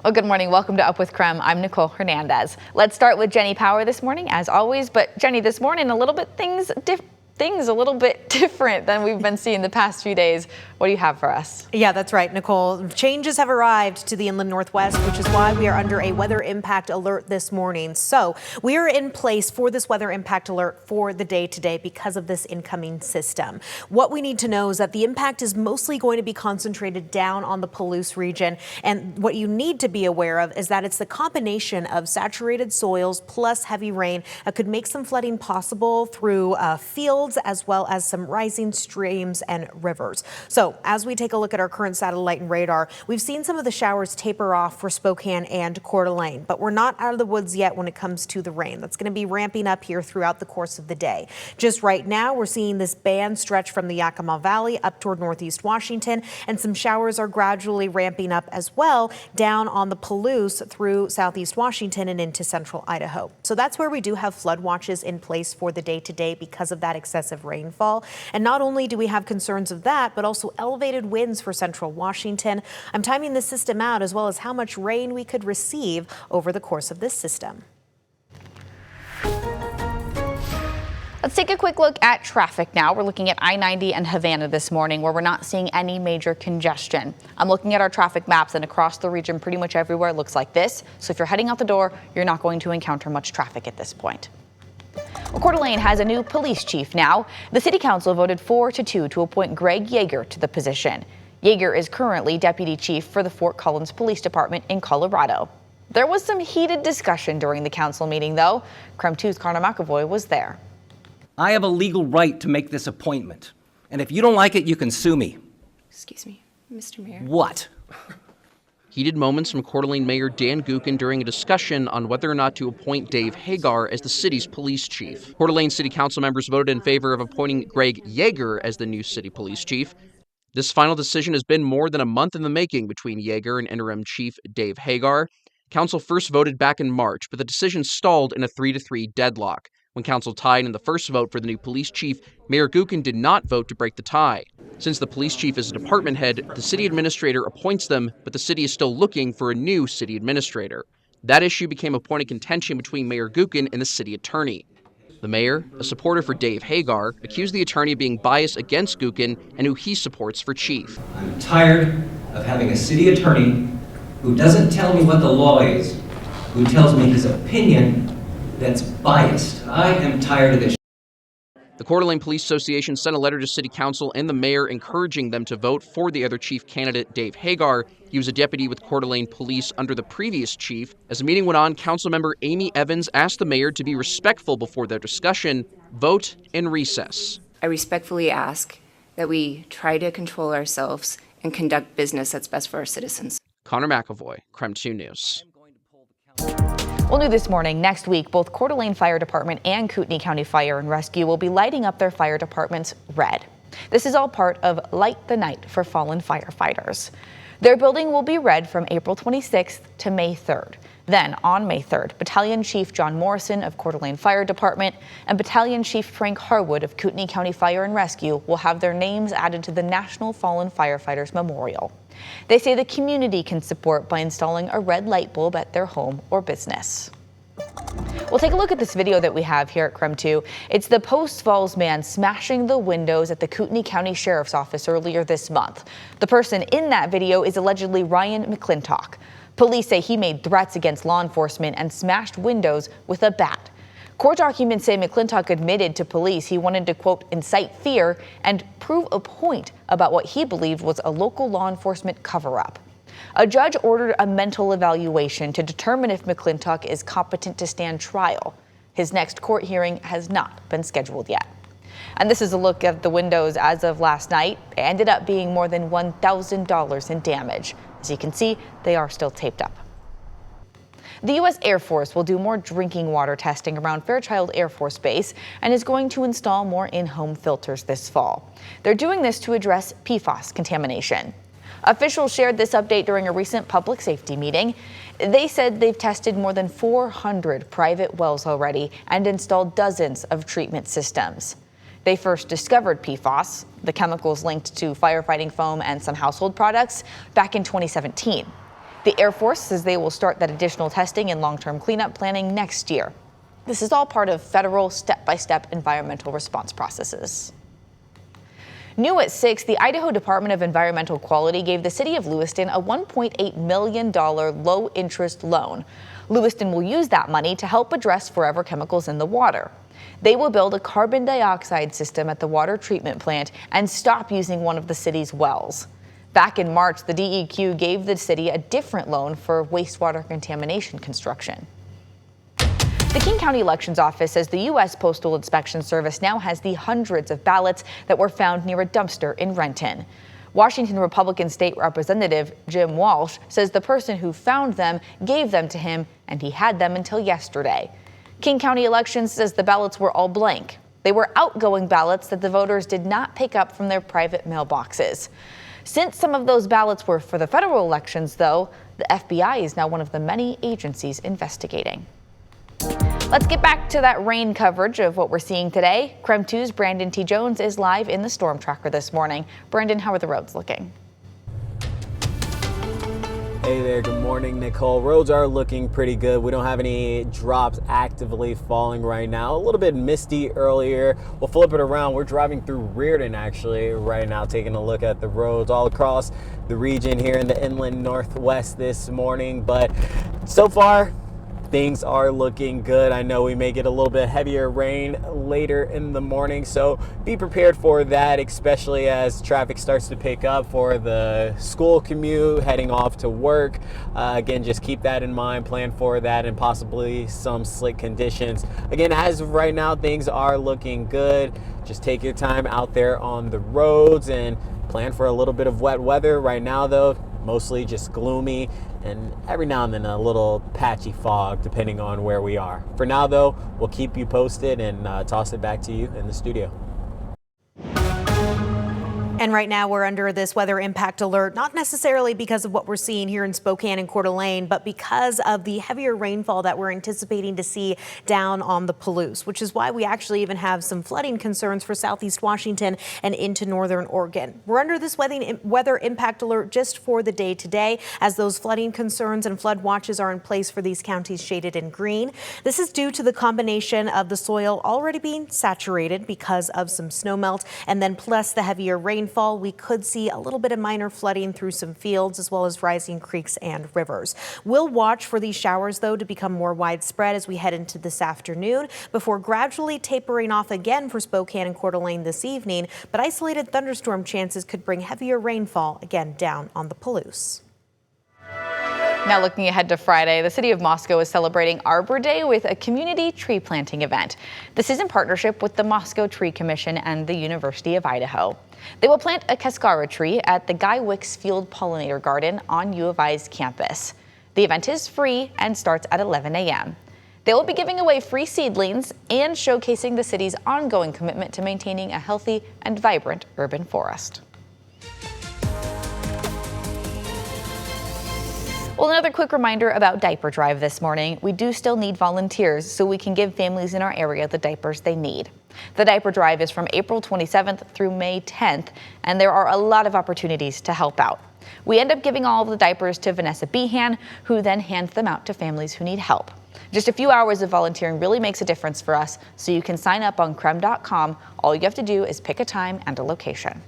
Well, good morning. Welcome to Up with KREM. I'm Nicole Hernandez. Let's start with Jenny Power this morning, as always. But Jenny, this morning, a little bit things a little bit different than we've been seeing the past few days. What do you have for us? Yeah, that's right, Nicole. Changes have arrived to the inland Northwest, which is why we are under a weather impact alert this morning. So we are in place for this weather impact alert for the day today because of this incoming system. What we need to know is that the impact is mostly going to be concentrated down on the Palouse region. And what you need to be aware of is that it's the combination of saturated soils plus heavy rain that could make some flooding possible through fields as well as some rising streams and rivers. So as we take a look at our current satellite and radar, we've seen some of the showers taper off for Spokane and Coeur d'Alene, but we're not out of the woods yet when it comes to the rain. That's going to be ramping up here throughout the course of the day. Just right now, we're seeing this band stretch from the Yakima Valley up toward northeast Washington, and some showers are gradually ramping up as well down on the Palouse through southeast Washington and into central Idaho. So that's where we do have flood watches in place for the day today because of that excessive rainfall. And not only do we have concerns of that, but also elevated winds for central Washington. I'm timing this system out as well as how much rain we could receive over the course of this system. Let's take a quick look at traffic now. We're looking at I-90 and Havana this morning, where we're not seeing any major congestion. I'm looking at our traffic maps, and across the region, pretty much everywhere it looks like this. So if you're heading out the door, you're not going to encounter much traffic at this point. Well, Coeur d'Alene has a new police chief now. The city council voted 4-2 to appoint Greg Yeager to the position. Yeager is currently deputy chief for the Fort Collins Police Department in Colorado. There was some heated discussion during the council meeting, though. KREM 2's Connor McAvoy was there. I have a legal right to make this appointment, and if you don't like it, you can sue me. Excuse me, Mr. Mayor. What? Heated moments from Coeur d'Alene Mayor Dan Gookin during a discussion on whether or not to appoint Dave Hagar as the city's police chief. Coeur d'Alene City Council members voted in favor of appointing Greg Yeager as the new city police chief. This final decision has been more than a month in the making between Yeager and interim chief Dave Hagar. Council first voted back in March, but the decision stalled in a 3-3 deadlock. When council tied in the first vote for the new police chief, Mayor Gookin did not vote to break the tie. Since the police chief is a department head, the city administrator appoints them, but the city is still looking for a new city administrator. That issue became a point of contention between Mayor Gookin and the city attorney. The mayor, a supporter for Dave Hagar, accused the attorney of being biased against Gookin and who he supports for chief. I'm tired of having a city attorney who doesn't tell me what the law is, who tells me his opinion that's biased. I am tired of this. The Coeur d'Alene Police Association sent a letter to City Council and the mayor encouraging them to vote for the other chief candidate, Dave Hagar. He was a deputy with Coeur d'Alene Police under the previous chief. As the meeting went on, Councilmember Amy Evans asked the mayor to be respectful before their discussion, vote, and recess. I respectfully ask that we try to control ourselves and conduct business that's best for our citizens. Connor McAvoy, KREM 2 News. Well, new this morning, next week, both Coeur d'Alene Fire Department and Kootenai County Fire and Rescue will be lighting up their fire departments red. This is all part of Light the Night for Fallen Firefighters. Their building will be red from April 26th to May 3rd. Then, on May 3rd, Battalion Chief John Morrison of Coeur d'Alene Fire Department and Battalion Chief Frank Harwood of Kootenai County Fire and Rescue will have their names added to the National Fallen Firefighters Memorial. They say the community can support by installing a red light bulb at their home or business. We'll take a look at this video that we have here at KREM 2. It's the Post Falls man smashing the windows at the Kootenai County Sheriff's Office earlier this month. The person in that video is allegedly Ryan McClintock. Police say he made threats against law enforcement and smashed windows with a bat. Court documents say McClintock admitted to police he wanted to, quote, incite fear and prove a point about what he believed was a local law enforcement cover-up. A judge ordered a mental evaluation to determine if McClintock is competent to stand trial. His next court hearing has not been scheduled yet. And this is a look at the windows as of last night. It ended up being more than $1,000 in damage. As you can see, they are still taped up. The U.S. Air Force will do more drinking water testing around Fairchild Air Force Base and is going to install more in-home filters this fall. They're doing this to address PFAS contamination. Officials shared this update during a recent public safety meeting. They said they've tested more than 400 private wells already and installed dozens of treatment systems. They first discovered PFAS, the chemicals linked to firefighting foam and some household products, back in 2017. The Air Force says they will start that additional testing and long-term cleanup planning next year. This is all part of federal step-by-step environmental response processes. New at 6, the Idaho Department of Environmental Quality gave the city of Lewiston a $1.8 million low-interest loan. Lewiston will use that money to help address forever chemicals in the water. They will build a carbon dioxide system at the water treatment plant and stop using one of the city's wells. Back in March, the DEQ gave the city a different loan for wastewater contamination construction. The King County Elections Office says the U.S. Postal Inspection Service now has the hundreds of ballots that were found near a dumpster in Renton. Washington Republican State Representative Jim Walsh says the person who found them gave them to him, and he had them until yesterday. King County Elections says the ballots were all blank. They were outgoing ballots that the voters did not pick up from their private mailboxes. Since some of those ballots were for the federal elections, though, the FBI is now one of the many agencies investigating. Let's get back to that rain coverage of what we're seeing today. KREM 2's Brandon T. Jones is live in the storm tracker this morning. Brandon, how are the roads looking? Hey there, good morning, Nicole. Roads are looking pretty good. We don't have any drops actively falling right now. A little bit misty earlier. We'll flip it around. We're driving through Reardon actually right now, taking a look at the roads all across the region here in the inland northwest this morning. But so far, things are looking good. I know we may get a little bit heavier rain later in the morning, so be prepared for that, especially as traffic starts to pick up for the school commute, heading off to work. Again, just keep that in mind, plan for that, and possibly some slick conditions. Again, as of right now, things are looking good. Just take your time out there on the roads and plan for a little bit of wet weather. Right now, though, mostly just gloomy, and every now and then a little patchy fog depending on where we are. For now, though, we'll keep you posted and toss it back to you in the studio. And right now we're under this weather impact alert, not necessarily because of what we're seeing here in Spokane and Coeur d'Alene, but because of the heavier rainfall that we're anticipating to see down on the Palouse, which is why we actually even have some flooding concerns for southeast Washington and into northern Oregon. We're under this weather impact alert just for the day today, as those flooding concerns and flood watches are in place for these counties shaded in green. This is due to the combination of the soil already being saturated because of some snowmelt, and then plus the heavier rainfall. We could see a little bit of minor flooding through some fields as well as rising creeks and rivers. We'll watch for these showers, though, to become more widespread as we head into this afternoon before gradually tapering off again for Spokane and Coeur d'Alene this evening. But isolated thunderstorm chances could bring heavier rainfall again down on the Palouse. Now looking ahead to Friday, the city of Moscow is celebrating Arbor Day with a community tree planting event. This is in partnership with the Moscow Tree Commission and the University of Idaho. They will plant a cascara tree at the Guy Wicks Field Pollinator Garden on U of I's campus. The event is free and starts at 11 a.m. They will be giving away free seedlings and showcasing the city's ongoing commitment to maintaining a healthy and vibrant urban forest. Well, another quick reminder about diaper drive this morning. We do still need volunteers so we can give families in our area the diapers they need. The diaper drive is from April 27th through May 10th, and there are a lot of opportunities to help out. We end up giving all of the diapers to Vanessa Behan, who then hands them out to families who need help. Just a few hours of volunteering really makes a difference for us, so you can sign up on KREM.com. All you have to do is pick a time and a location.